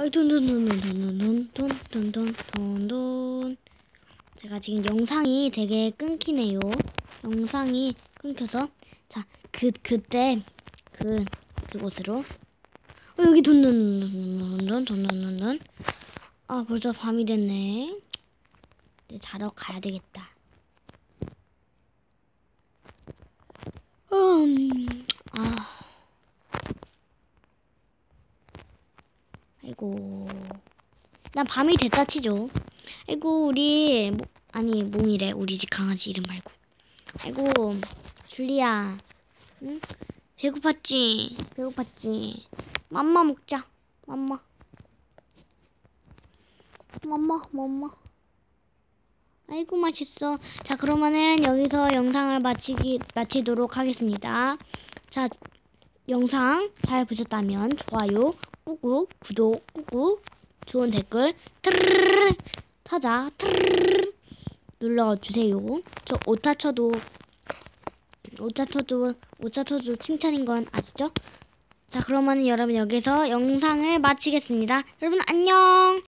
어이, 돈돈돈돈돈돈돈돈돈돈. 제가 지금 영상이 되게 끊기네요. 영상이 끊겨서. 자, 그때, 그곳으로. 여기 돈돈돈돈돈돈돈돈. 아, 벌써 밤이 됐네. 이제 자러 가야 되겠다. 아. 아이고. 난 밤이 됐다 치죠. 아이고, 우리, 아니, 몽이래. 우리 집 강아지 이름 말고. 아이고, 줄리야. 응? 배고팠지? 맘마 먹자. 맘마. 아이고, 맛있어. 자, 그러면은 여기서 영상을 마치도록 하겠습니다. 자, 영상 잘 보셨다면 좋아요 꾹꾹, 구독 꾹꾹, 좋은 댓글 트르르르 타자 트르르르 눌러주세요. 저 오타쳐도 칭찬인 건 아시죠? 자, 그러면 여러분 여기서 영상을 마치겠습니다. 여러분 안녕.